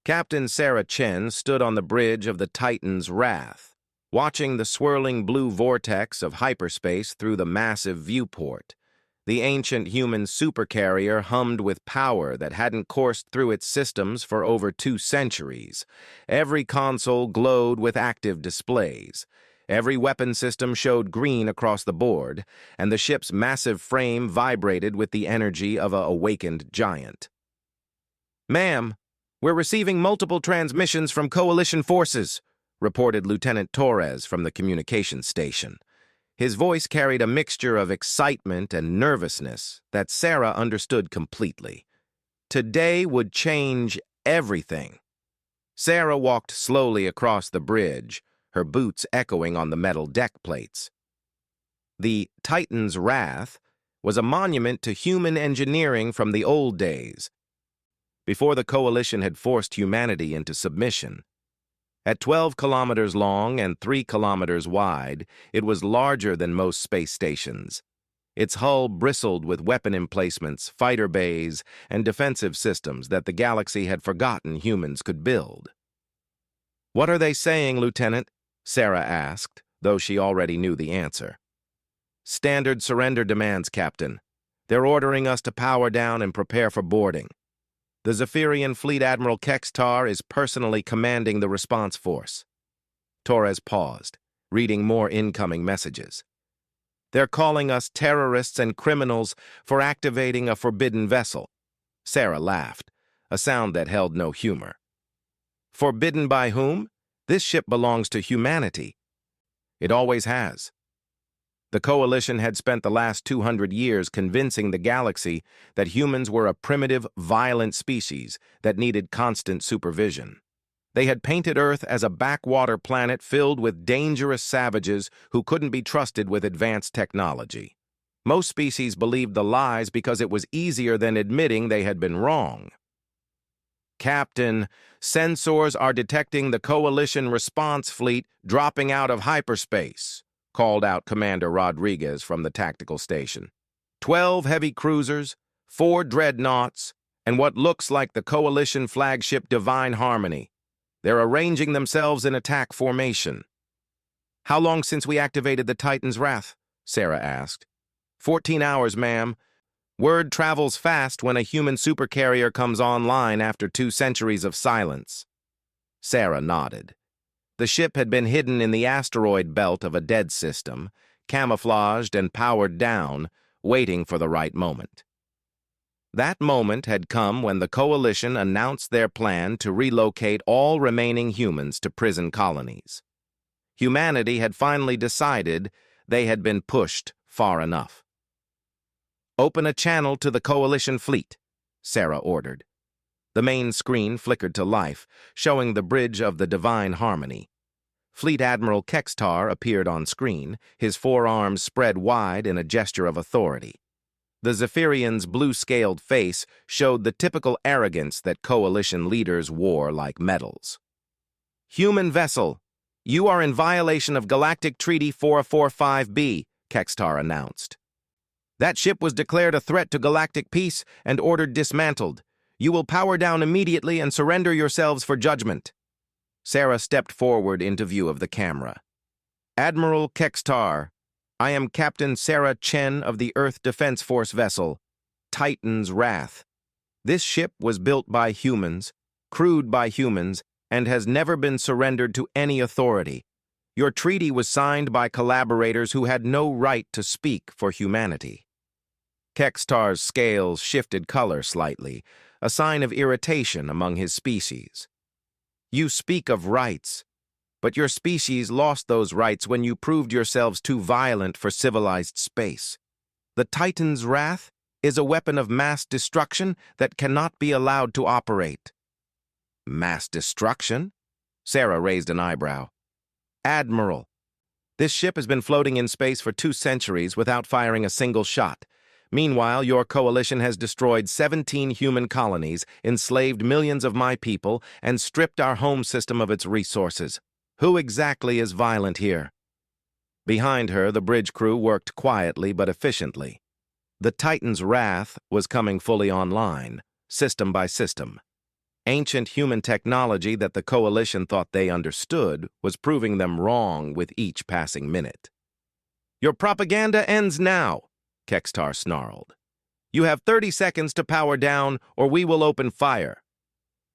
Captain Sarah Chen stood on the bridge of the Titan's Wrath, watching the swirling blue vortex of hyperspace through the massive viewport. The ancient human supercarrier hummed with power that hadn't coursed through its systems for over 2 centuries. Every console glowed with active displays. Every weapon system showed green across the board, and the ship's massive frame vibrated with the energy of an awakened giant. "Ma'am, we're receiving multiple transmissions from coalition forces," reported Lieutenant Torres from the communications station. His voice carried a mixture of excitement and nervousness that Sarah understood completely. Today would change everything. Sarah walked slowly across the bridge, her boots echoing on the metal deck plates. The Titan's Wrath was a monument to human engineering from the old days, before the coalition had forced humanity into submission. At 12 kilometers long and 3 kilometers wide, it was larger than most space stations. Its hull bristled with weapon emplacements, fighter bays, and defensive systems that the galaxy had forgotten humans could build. "What are they saying, Lieutenant?" Sarah asked, though she already knew the answer. "Standard surrender demands, Captain. They're ordering us to power down and prepare for boarding. The Zephyrian Fleet Admiral Kextar is personally commanding the response force." Torres paused, reading more incoming messages. "They're calling us terrorists and criminals for activating a forbidden vessel." Sarah laughed, a sound that held no humor. "Forbidden by whom? This ship belongs to humanity. It always has." The coalition had spent the last 200 years convincing the galaxy that humans were a primitive, violent species that needed constant supervision. They had painted Earth as a backwater planet filled with dangerous savages who couldn't be trusted with advanced technology. Most species believed the lies because it was easier than admitting they had been wrong. "Captain, sensors are detecting the coalition response fleet dropping out of hyperspace," called out Commander Rodriguez from the tactical station. 12 heavy cruisers, 4 dreadnoughts, and what looks like the coalition flagship Divine Harmony. They're arranging themselves in attack formation. "How long since we activated the Titan's Wrath?" Sarah asked. 14 hours, ma'am. Word travels fast when a human supercarrier comes online after 2 centuries of silence. Sarah nodded. The ship had been hidden in the asteroid belt of a dead system, camouflaged and powered down, waiting for the right moment. That moment had come when the coalition announced their plan to relocate all remaining humans to prison colonies. Humanity had finally decided they had been pushed far enough. "Open a channel to the coalition fleet," Sarah ordered. The main screen flickered to life, showing the bridge of the Divine Harmony. Fleet Admiral Kextar appeared on screen, his forearms spread wide in a gesture of authority. The Zephyrian's blue-scaled face showed the typical arrogance that coalition leaders wore like medals. "Human vessel, you are in violation of Galactic Treaty 445B, Kextar announced. "That ship was declared a threat to galactic peace and ordered dismantled. You will power down immediately and surrender yourselves for judgment." Sarah stepped forward into view of the camera. "Admiral Kextar, I am Captain Sarah Chen of the Earth Defense Force vessel, Titan's Wrath. This ship was built by humans, crewed by humans, and has never been surrendered to any authority. Your treaty was signed by collaborators who had no right to speak for humanity." Kextar's scales shifted color slightly, a sign of irritation among his species. "You speak of rights, but your species lost those rights when you proved yourselves too violent for civilized space. The Titan's Wrath is a weapon of mass destruction that cannot be allowed to operate." "Mass destruction?" Sarah raised an eyebrow. "Admiral, this ship has been floating in space for 2 centuries without firing a single shot. Meanwhile, your coalition has destroyed 17 human colonies, enslaved millions of my people, and stripped our home system of its resources. Who exactly is violent here?" Behind her, the bridge crew worked quietly but efficiently. The Titan's Wrath was coming fully online, system by system. Ancient human technology that the Coalition thought they understood was proving them wrong with each passing minute. "Your propaganda ends now," Kextar snarled. "You have 30 seconds to power down, or we will open fire."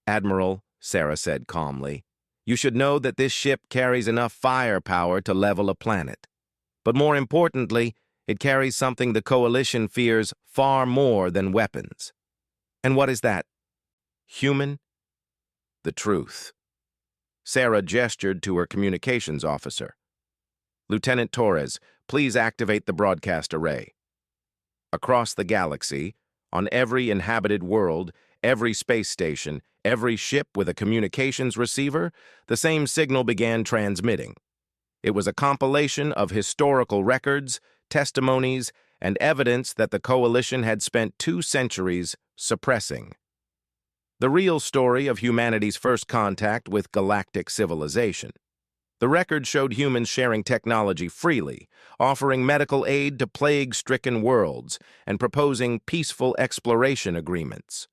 "Admiral," Sarah said calmly, "you should know that this ship carries enough firepower to level a planet. But more importantly, it carries something the Coalition fears far more than weapons." "And what is that?" "Human?" "The truth." Sarah gestured to her communications officer. "Lieutenant Torres, please activate the broadcast array." Across the galaxy, on every inhabited world, every space station, every ship with a communications receiver, the same signal began transmitting. It was a compilation of historical records, testimonies, and evidence that the Coalition had spent 2 centuries suppressing. The real story of humanity's first contact with galactic civilization. The record showed humans sharing technology freely, offering medical aid to plague-stricken worlds, and proposing peaceful exploration agreements.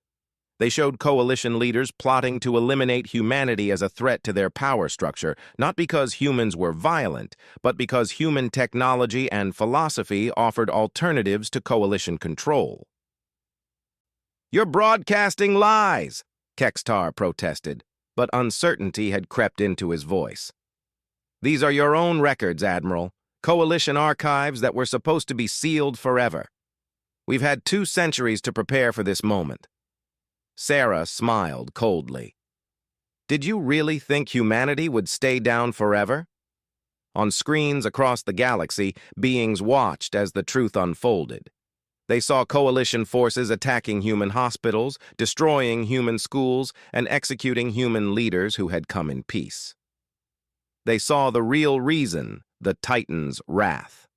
They showed Coalition leaders plotting to eliminate humanity as a threat to their power structure, not because humans were violent, but because human technology and philosophy offered alternatives to Coalition control. "You're broadcasting lies," Kextar protested, but uncertainty had crept into his voice. "These are your own records, Admiral, Coalition archives that were supposed to be sealed forever. We've had 2 centuries to prepare for this moment." Sarah smiled coldly. "Did you really think humanity would stay down forever?" On screens across the galaxy, beings watched as the truth unfolded. They saw Coalition forces attacking human hospitals, destroying human schools, and executing human leaders who had come in peace. They saw the real reason, the Titan's wrath,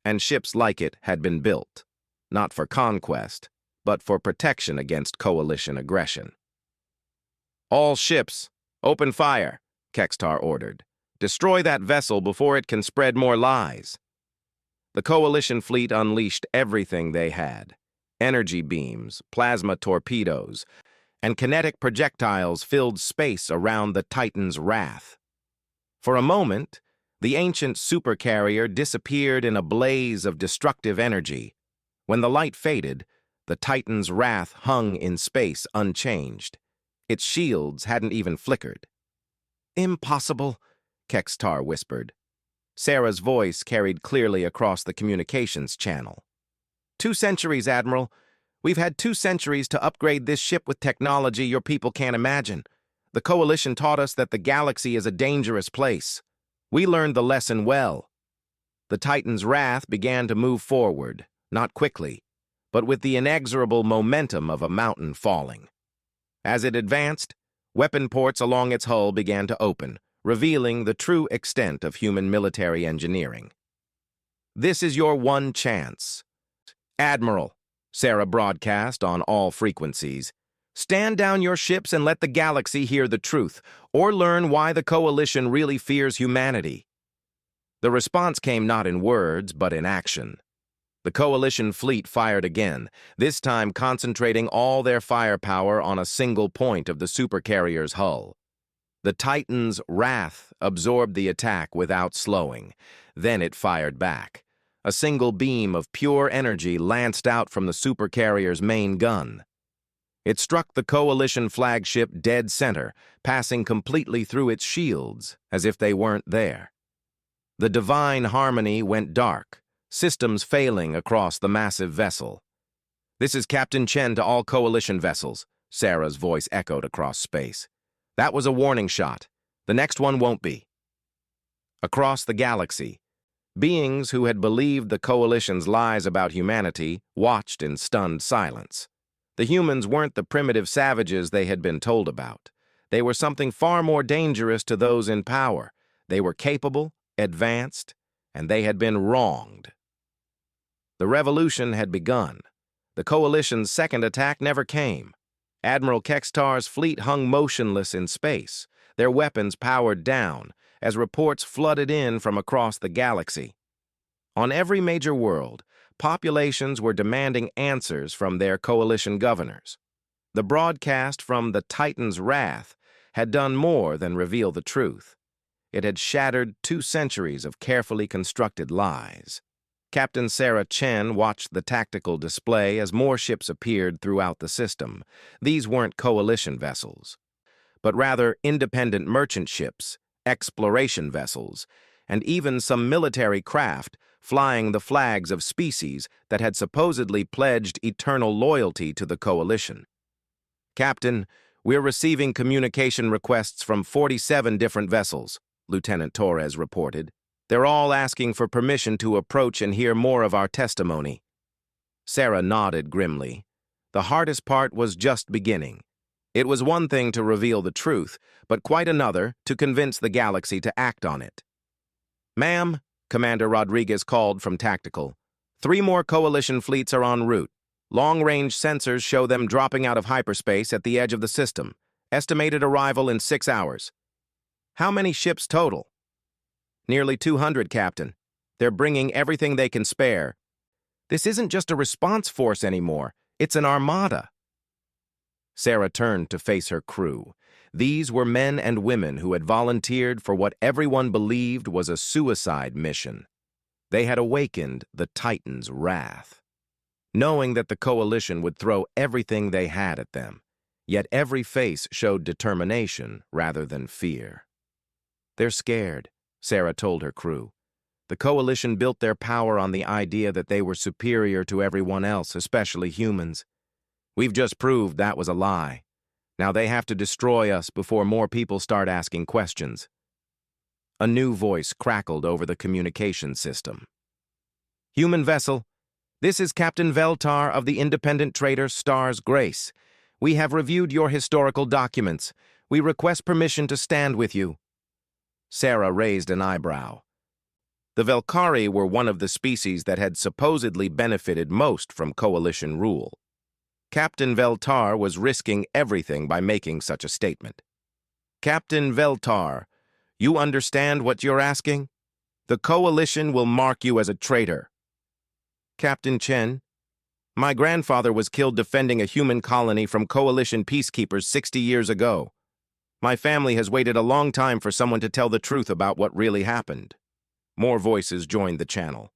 and ships like it had been built, not for conquest, but for protection against Coalition aggression. "All ships, open fire," Kextar ordered. "Destroy that vessel before it can spread more lies." The Coalition fleet unleashed everything they had. Energy beams, plasma torpedoes, and kinetic projectiles filled space around the Titan's wrath. For a moment, the ancient supercarrier disappeared in a blaze of destructive energy. When the light faded, the Titan's wrath hung in space unchanged. Its shields hadn't even flickered. "Impossible," Kextar whispered. Sarah's voice carried clearly across the communications channel. 2 centuries, Admiral. We've had 2 centuries to upgrade this ship with technology your people can't imagine. The Coalition taught us that the galaxy is a dangerous place. We learned the lesson well." The Titan's wrath began to move forward, not quickly, but with the inexorable momentum of a mountain falling. As it advanced, weapon ports along its hull began to open, revealing the true extent of human military engineering. "This is your one chance. Admiral," Sarah broadcast on all frequencies, "stand down your ships and let the galaxy hear the truth, or learn why the Coalition really fears humanity." The response came not in words, but in action. The Coalition fleet fired again, this time concentrating all their firepower on a single point of the supercarrier's hull. The Titan's wrath absorbed the attack without slowing. Then it fired back. A single beam of pure energy lanced out from the supercarrier's main gun. It struck the Coalition flagship dead center, passing completely through its shields, as if they weren't there. The divine harmony went dark, systems failing across the massive vessel. "This is Captain Chen to all Coalition vessels," Sarah's voice echoed across space. "That was a warning shot. The next one won't be." Across the galaxy, beings who had believed the Coalition's lies about humanity watched in stunned silence. The humans weren't the primitive savages they had been told about. They were something far more dangerous to those in power. They were capable, advanced, and they had been wronged. The revolution had begun. The Coalition's second attack never came. Admiral Kextar's fleet hung motionless in space, their weapons powered down, as reports flooded in from across the galaxy. On every major world, populations were demanding answers from their Coalition governors. The broadcast from the Titan's wrath had done more than reveal the truth. It had shattered 2 centuries of carefully constructed lies. Captain Sarah Chen watched the tactical display as more ships appeared throughout the system. These weren't coalition vessels, but rather independent merchant ships, exploration vessels, and even some military craft flying the flags of species that had supposedly pledged eternal loyalty to the coalition. "Captain, we're receiving communication requests from 47 different vessels," Lieutenant Torres reported. "They're all asking for permission to approach and hear more of our testimony." Sarah nodded grimly. The hardest part was just beginning. It was one thing to reveal the truth, but quite another to convince the galaxy to act on it. "Ma'am," Commander Rodriguez called from Tactical, 3 more coalition fleets are en route. Long-range sensors show them dropping out of hyperspace at the edge of the system. Estimated arrival in 6 hours. "How many ships total?" "Nearly 200, Captain. They're bringing everything they can spare. This isn't just a response force anymore. It's an armada." Sarah turned to face her crew. These were men and women who had volunteered for what everyone believed was a suicide mission. They had awakened the Titan's wrath, knowing that the coalition would throw everything they had at them. Yet every face showed determination rather than fear. "They're scared," Sarah told her crew. "The coalition built their power on the idea that they were superior to everyone else, especially humans. We've just proved that was a lie. Now they have to destroy us before more people start asking questions." A new voice crackled over the communication system. "Human vessel, this is Captain Veltar of the independent trader Star's Grace. We have reviewed your historical documents. We request permission to stand with you." Sarah raised an eyebrow. The Velkari were one of the species that had supposedly benefited most from coalition rule. Captain Veltar was risking everything by making such a statement. "Captain Veltar, you understand what you're asking? The coalition will mark you as a traitor." "Captain Chen, my grandfather was killed defending a human colony from coalition peacekeepers 60 years ago. My family has waited a long time for someone to tell the truth about what really happened." More voices joined the channel.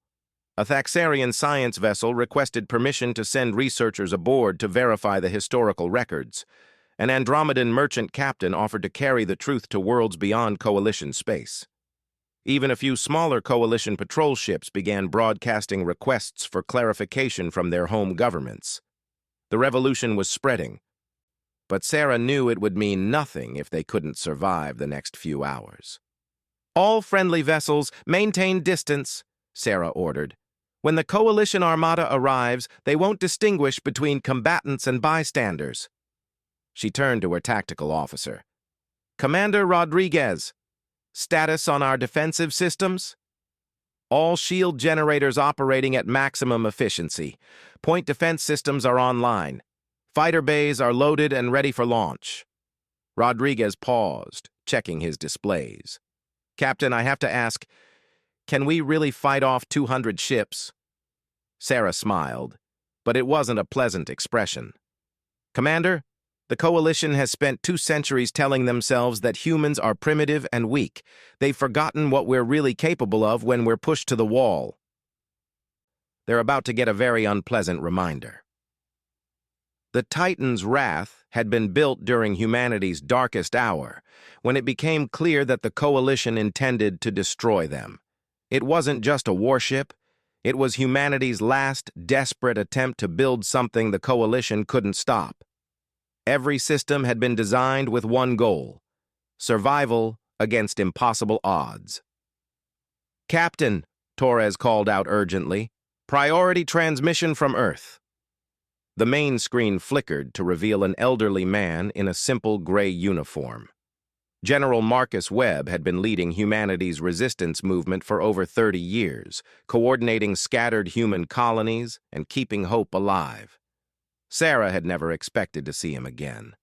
A Thaxarian science vessel requested permission to send researchers aboard to verify the historical records. An Andromedan merchant captain offered to carry the truth to worlds beyond coalition space. Even a few smaller coalition patrol ships began broadcasting requests for clarification from their home governments. The revolution was spreading, but Sarah knew it would mean nothing if they couldn't survive the next few hours. "All friendly vessels, maintain distance," Sarah ordered. "When the coalition armada arrives, they won't distinguish between combatants and bystanders." She turned to her tactical officer. "Commander Rodriguez, status on our defensive systems?" "All shield generators operating at maximum efficiency. Point defense systems are online. Fighter bays are loaded and ready for launch." Rodriguez paused, checking his displays. "Captain, I have to ask, can we really fight off 200 ships?" Sarah smiled, but it wasn't a pleasant expression. "Commander, the coalition has spent 2 centuries telling themselves that humans are primitive and weak. They've forgotten what we're really capable of when we're pushed to the wall." They're about to get a very unpleasant reminder. The Titan's wrath had been built during humanity's darkest hour, when it became clear that the coalition intended to destroy them. It wasn't just a warship. It was humanity's last desperate attempt to build something the coalition couldn't stop. Every system had been designed with one goal: survival against impossible odds. "Captain," Torres called out urgently, "priority transmission from Earth." The main screen flickered to reveal an elderly man in a simple gray uniform. General Marcus Webb had been leading humanity's resistance movement for over 30 years, coordinating scattered human colonies and keeping hope alive. Sarah had never expected to see him again.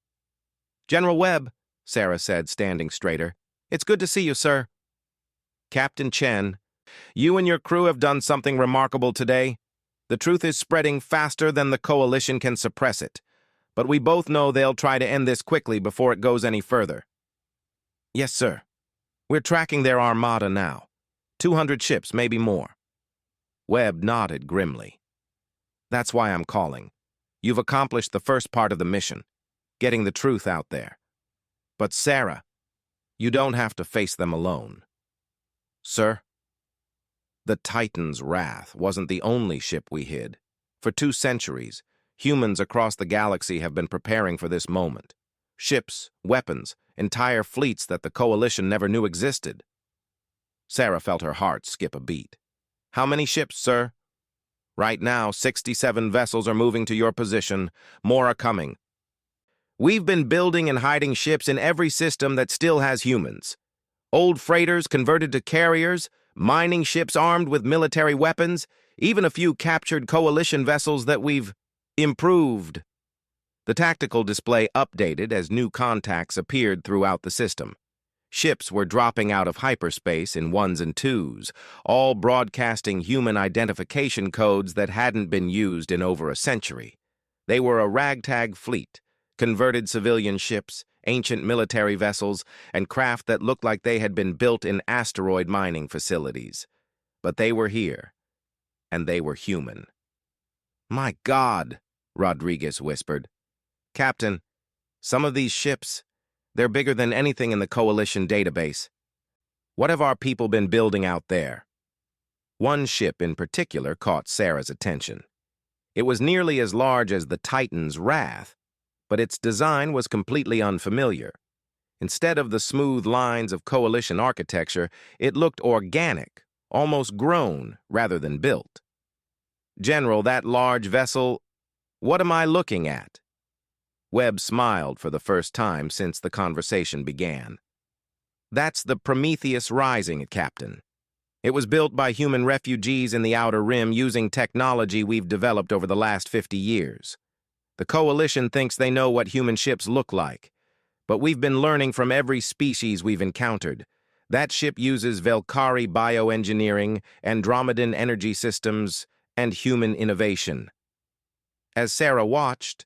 "General Webb," Sarah said, standing straighter, "it's good to see you, sir." "Captain Chen, you and your crew have done something remarkable today. The truth is spreading faster than the coalition can suppress it. but we both know they'll try to end this quickly before it goes any further. Yes, sir. We're tracking their armada now. 200 ships, maybe more. Webb nodded grimly. That's why I'm calling. You've accomplished the first part of the mission, getting the truth out there. But Sarah, you don't have to face them alone. Sir? The Titan's Wrath wasn't the only ship we hid. For 2 centuries, humans across the galaxy have been preparing for this moment. Ships, weapons, entire fleets that the Coalition never knew existed. Sarah felt her heart skip a beat. How many ships, sir? Right now, 67 vessels are moving to your position. More are coming. We've been building and hiding ships in every system that still has humans. Old freighters converted to carriers, mining ships armed with military weapons, even a few captured Coalition vessels that we've improved. The tactical display updated as new contacts appeared throughout the system. Ships were dropping out of hyperspace in 1s and 2s, all broadcasting human identification codes that hadn't been used in over a century. They were a ragtag fleet, converted civilian ships, ancient military vessels, and craft that looked like they had been built in asteroid mining facilities. But they were here, and they were human. My God, Rodriguez whispered. Captain, some of these ships, they're bigger than anything in the Coalition database. What have our people been building out there? One ship in particular caught Sarah's attention. It was nearly as large as the Titan's Wrath, but its design was completely unfamiliar. Instead of the smooth lines of Coalition architecture, it looked organic, almost grown rather than built. General, that large vessel, what am I looking at? Webb smiled for the first time since the conversation began. That's the Prometheus Rising, Captain. It was built by human refugees in the Outer Rim using technology we've developed over the last 50 years. The Coalition thinks they know what human ships look like, but we've been learning from every species we've encountered. That ship uses Velkari bioengineering, Andromedan energy systems, and human innovation. As Sarah watched,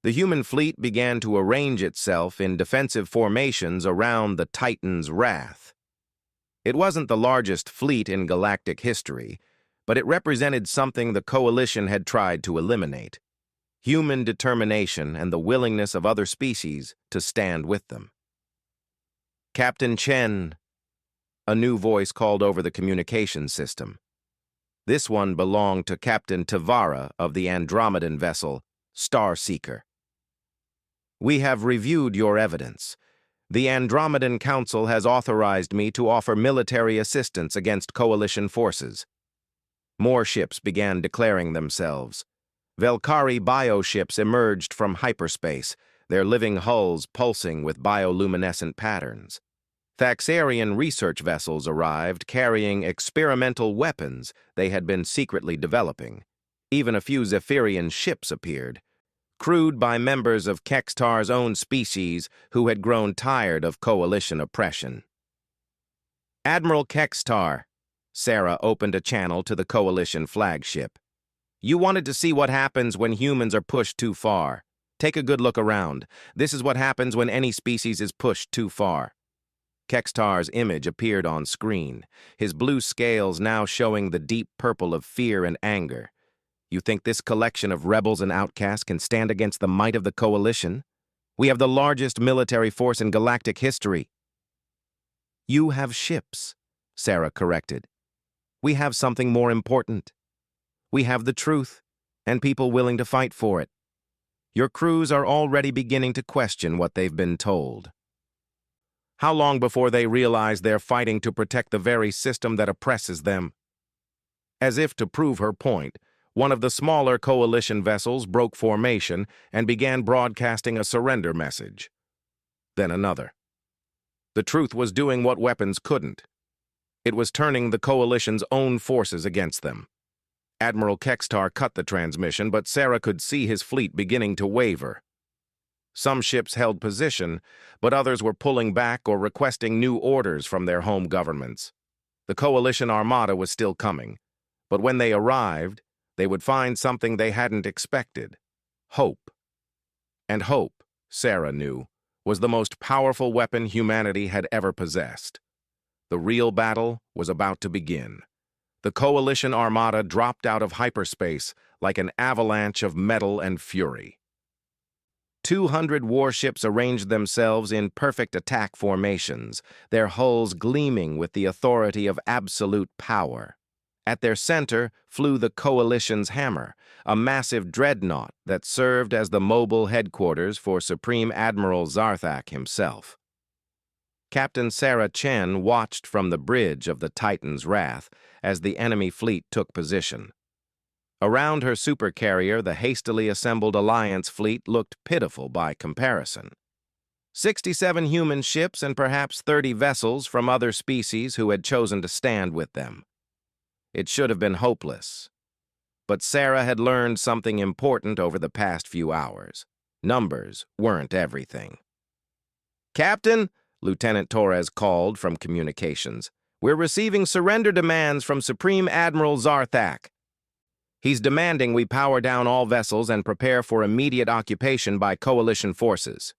the human fleet began to arrange itself in defensive formations around the Titan's Wrath. It wasn't the largest fleet in galactic history, but it represented something the Coalition had tried to eliminate: human determination and the willingness of other species to stand with them. Captain Chen, a new voice called over the communications system. This one belonged to Captain Tavara of the Andromedan vessel, Starseeker. We have reviewed your evidence. The Andromedan Council has authorized me to offer military assistance against Coalition forces. More ships began declaring themselves. Velkari bioships emerged from hyperspace, their living hulls pulsing with bioluminescent patterns. Thaxarian research vessels arrived carrying experimental weapons they had been secretly developing. Even a few Zephyrian ships appeared, crewed by members of Kextar's own species who had grown tired of Coalition oppression. Admiral Kextar, Sarah opened a channel to the Coalition flagship. You wanted to see what happens when humans are pushed too far. Take a good look around. This is what happens when any species is pushed too far. Kextar's image appeared on screen, his blue scales now showing the deep purple of fear and anger. You think this collection of rebels and outcasts can stand against the might of the Coalition? We have the largest military force in galactic history. You have ships, Sarah corrected. We have something more important. We have the truth, and people willing to fight for it. Your crews are already beginning to question what they've been told. How long before they realize they're fighting to protect the very system that oppresses them? As if to prove her point, one of the smaller Coalition vessels broke formation and began broadcasting a surrender message. Then another. The truth was doing what weapons couldn't. It was turning the Coalition's own forces against them. Admiral Kextar cut the transmission, but Sarah could see his fleet beginning to waver. Some ships held position, but others were pulling back or requesting new orders from their home governments. The Coalition armada was still coming, but when they arrived, they would find something they hadn't expected: hope. And hope, Sarah knew, was the most powerful weapon humanity had ever possessed. The real battle was about to begin. The Coalition Armada dropped out of hyperspace like an avalanche of metal and fury. 200 warships arranged themselves in perfect attack formations, their hulls gleaming with the authority of absolute power. At their center flew the Coalition's hammer, a massive dreadnought that served as the mobile headquarters for Supreme Admiral Zarthak himself. Captain Sarah Chen watched from the bridge of the Titan's Wrath as the enemy fleet took position. Around her supercarrier, the hastily assembled Alliance fleet looked pitiful by comparison. 67 human ships and perhaps 30 vessels from other species who had chosen to stand with them. It should have been hopeless. But Sarah had learned something important over the past few hours. Numbers weren't everything. "Captain," Lieutenant Torres called from communications, "we're receiving surrender demands from Supreme Admiral Zarthak. He's demanding we power down all vessels and prepare for immediate occupation by Coalition forces.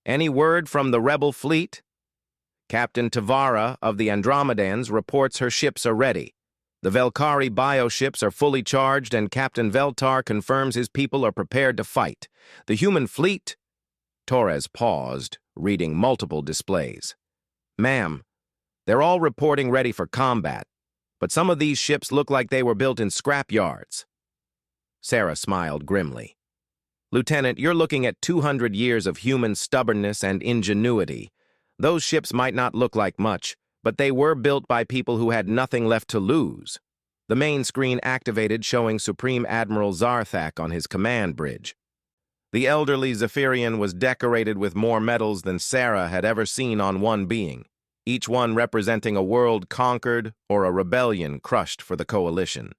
Any word from the rebel fleet?" Captain Tavara of the Andromedans reports her ships are ready. The Velkari bioships are fully charged and Captain Veltar confirms his people are prepared to fight. The human fleet... Torres paused, reading multiple displays. "Ma'am, they're all reporting ready for combat, but some of these ships look like they were built in scrap yards." Sarah smiled grimly. "Lieutenant, you're looking at 200 years of human stubbornness and ingenuity. Those ships might not look like much, but they were built by people who had nothing left to lose." The main screen activated, showing Supreme Admiral Zarthak on his command bridge. The elderly Zephyrian was decorated with more medals than Sarah had ever seen on one being, each one representing a world conquered or a rebellion crushed for the Coalition.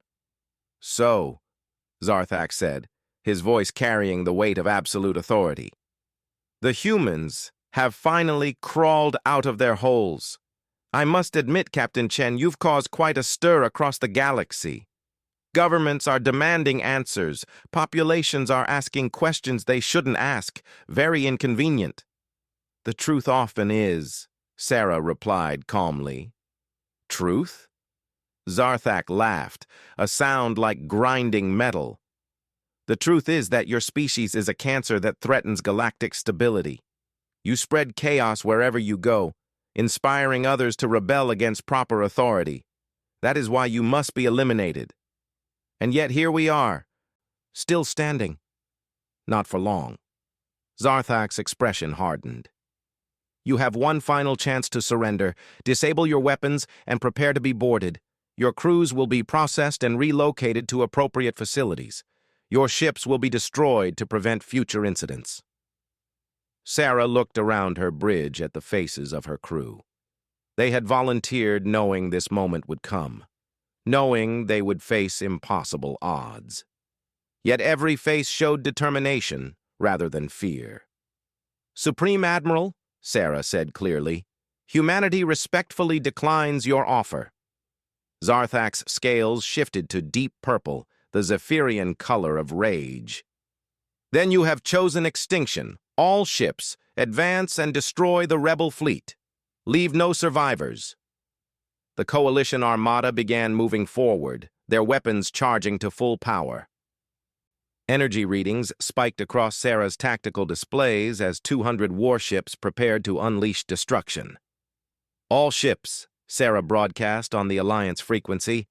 "So," Zarthak said, his voice carrying the weight of absolute authority, "the humans have finally crawled out of their holes. I must admit, Captain Chen, you've caused quite a stir across the galaxy. Governments are demanding answers. Populations are asking questions they shouldn't ask. Very inconvenient." "The truth often is," Sarah replied calmly. "Truth?" Zarthak laughed, a sound like grinding metal. "The truth is that your species is a cancer that threatens galactic stability. You spread chaos wherever you go, inspiring others to rebel against proper authority. That is why you must be eliminated. And yet here we are, still standing. Not for long." Zarthak's expression hardened. "You have one final chance to surrender. Disable your weapons and prepare to be boarded. Your crews will be processed and relocated to appropriate facilities. Your ships will be destroyed to prevent future incidents." Sarah looked around her bridge at the faces of her crew. They had volunteered knowing this moment would come, knowing they would face impossible odds. Yet every face showed determination rather than fear. "Supreme Admiral," Sarah said clearly, "humanity respectfully declines your offer." Zarthak's scales shifted to deep purple, the Zephyrian color of rage. "Then you have chosen extinction. All ships, advance and destroy the rebel fleet. Leave no survivors." The Coalition Armada began moving forward, their weapons charging to full power. Energy readings spiked across Sarah's tactical displays as 200 warships prepared to unleash destruction. "All ships," Sarah broadcast on the Alliance frequency,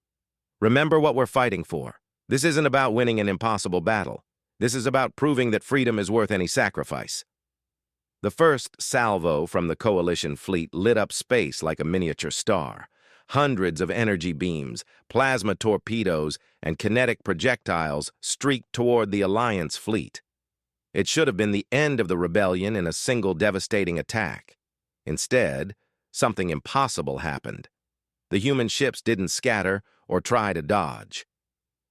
"remember what we're fighting for. This isn't about winning an impossible battle. This is about proving that freedom is worth any sacrifice." The first salvo from the Coalition fleet lit up space like a miniature star. Hundreds of energy beams, plasma torpedoes, and kinetic projectiles streaked toward the Alliance fleet. It should have been the end of the rebellion in a single devastating attack. Instead, something impossible happened. The human ships didn't scatter or try to dodge.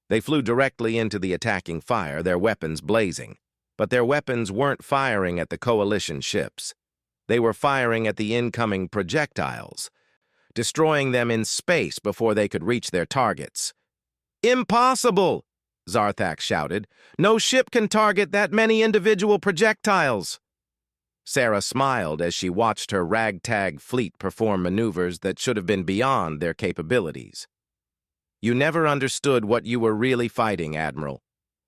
They flew directly into the attacking fire, their weapons blazing. But their weapons weren't firing at the Coalition ships. They were firing at the incoming projectiles, destroying them in space before they could reach their targets. "Impossible!" Zarthak shouted. "No ship can target that many individual projectiles." Sarah smiled as she watched her ragtag fleet perform maneuvers that should have been beyond their capabilities. "You never understood what you were really fighting, Admiral.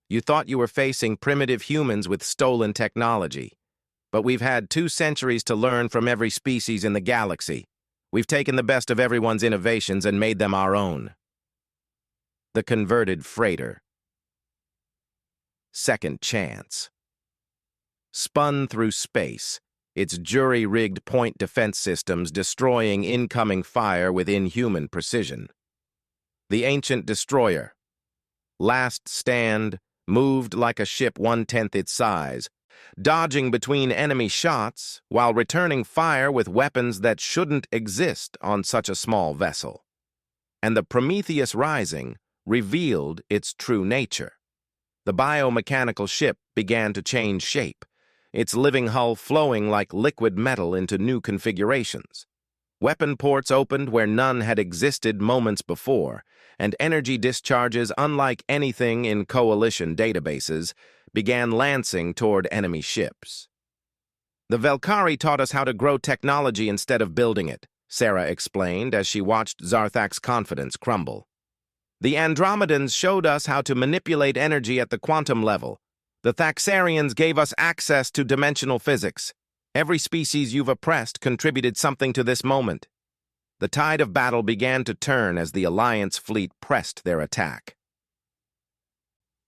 You thought you were facing primitive humans with stolen technology. But we've had 2 centuries to learn from every species in the galaxy. We've taken the best of everyone's innovations and made them our own." The converted freighter. Second chance. Spun through space, its jury-rigged point defense systems destroying incoming fire with inhuman precision. The ancient destroyer. Last stand, moved like a ship 1/10 its size, dodging between enemy shots while returning fire with weapons that shouldn't exist on such a small vessel. And the Prometheus Rising revealed its true nature. The biomechanical ship began to change shape, its living hull flowing like liquid metal into new configurations. Weapon ports opened where none had existed moments before, and energy discharges unlike anything in Coalition databases began lancing toward enemy ships. "The Velkari taught us how to grow technology instead of building it," Sarah explained as she watched Zarthak's confidence crumble. "The Andromedans showed us how to manipulate energy at the quantum level. The Thaxarians gave us access to dimensional physics. Every species you've oppressed contributed something to this moment." The tide of battle began to turn as the Alliance fleet pressed their attack.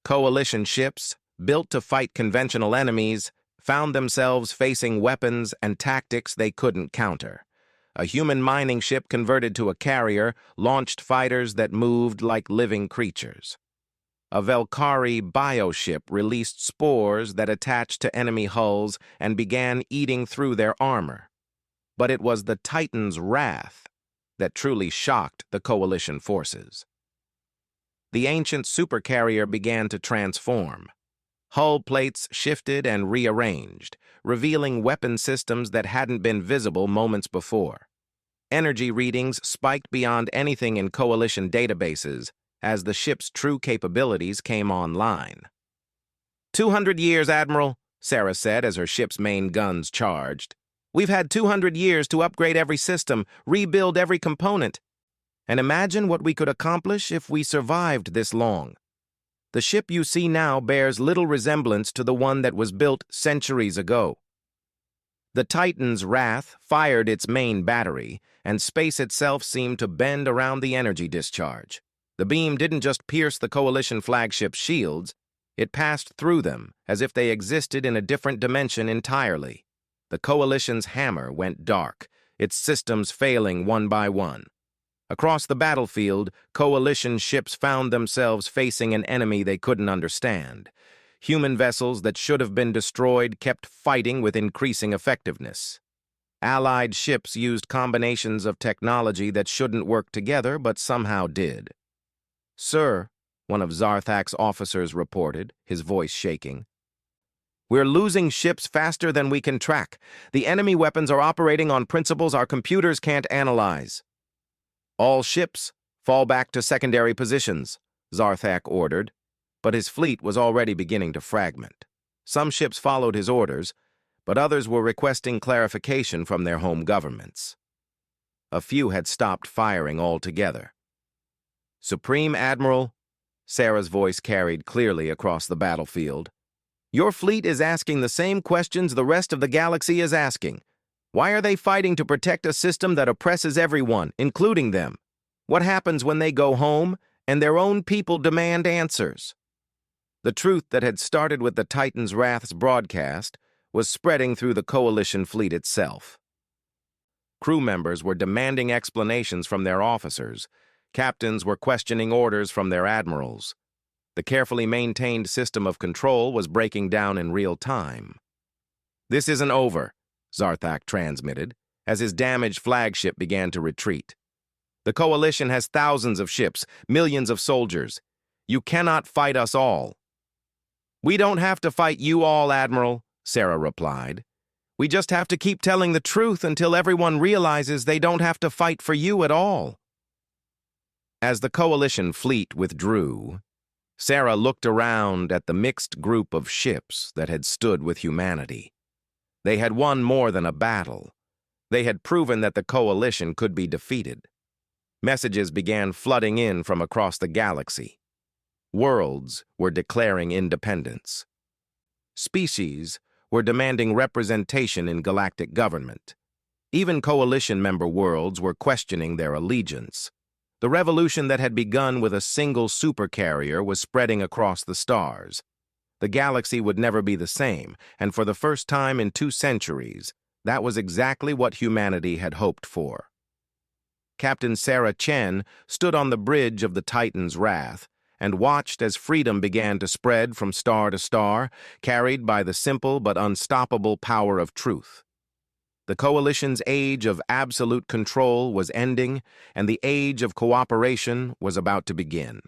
Coalition ships, built to fight conventional enemies, found themselves facing weapons and tactics they couldn't counter. A human mining ship converted to a carrier launched fighters that moved like living creatures. A Velkari bioship released spores that attached to enemy hulls and began eating through their armor. But it was the Titan's wrath that truly shocked the Coalition forces. The ancient Supercarrier began to transform. Hull plates shifted and rearranged, revealing weapon systems that hadn't been visible moments before. Energy readings spiked beyond anything in Coalition databases as the ship's true capabilities came online. 200 years, Admiral," Sarah said as her ship's main guns charged. "We've had 200 years to upgrade every system, rebuild every component. And imagine what we could accomplish if we survived this long. The ship you see now bears little resemblance to the one that was built centuries ago." The Titan's wrath fired its main battery, and space itself seemed to bend around the energy discharge. The beam didn't just pierce the Coalition flagship's shields, it passed through them as if they existed in a different dimension entirely. The Coalition's hammer went dark, its systems failing one by one. Across the battlefield, Coalition ships found themselves facing an enemy they couldn't understand. Human vessels that should have been destroyed kept fighting with increasing effectiveness. Allied ships used combinations of technology that shouldn't work together but somehow did. "Sir," one of Zarthak's officers reported, his voice shaking, "we're losing ships faster than we can track. The enemy weapons are operating on principles our computers can't analyze." "All ships, fall back to secondary positions," Zarthak ordered, but his fleet was already beginning to fragment. Some ships followed his orders, but others were requesting clarification from their home governments. A few had stopped firing altogether. "Supreme Admiral," Sarah's voice carried clearly across the battlefield, "your fleet is asking the same questions the rest of the galaxy is asking. Why are they fighting to protect a system that oppresses everyone, including them? What happens when they go home and their own people demand answers?" The truth that had started with the Titan's Wrath's broadcast was spreading through the Coalition fleet itself. Crew members were demanding explanations from their officers. Captains were questioning orders from their admirals. The carefully maintained system of control was breaking down in real time. "This isn't over," Zarthak transmitted, as his damaged flagship began to retreat. "The Coalition has thousands of ships, millions of soldiers. You cannot fight us all." "We don't have to fight you all, Admiral," Sarah replied. "We just have to keep telling the truth until everyone realizes they don't have to fight for you at all." As the Coalition fleet withdrew, Sarah looked around at the mixed group of ships that had stood with humanity. They had won more than a battle. They had proven that the coalition could be defeated. Messages began flooding in from across the galaxy. Worlds were declaring independence. Species were demanding representation in galactic government. Even coalition member worlds were questioning their allegiance. The revolution that had begun with a single supercarrier was spreading across the stars. The galaxy would never be the same, and for the first time in 2 centuries, that was exactly what humanity had hoped for. Captain Sarah Chen stood on the bridge of the Titan's wrath and watched as freedom began to spread from star to star, carried by the simple but unstoppable power of truth. The coalition's age of absolute control was ending, and the age of cooperation was about to begin.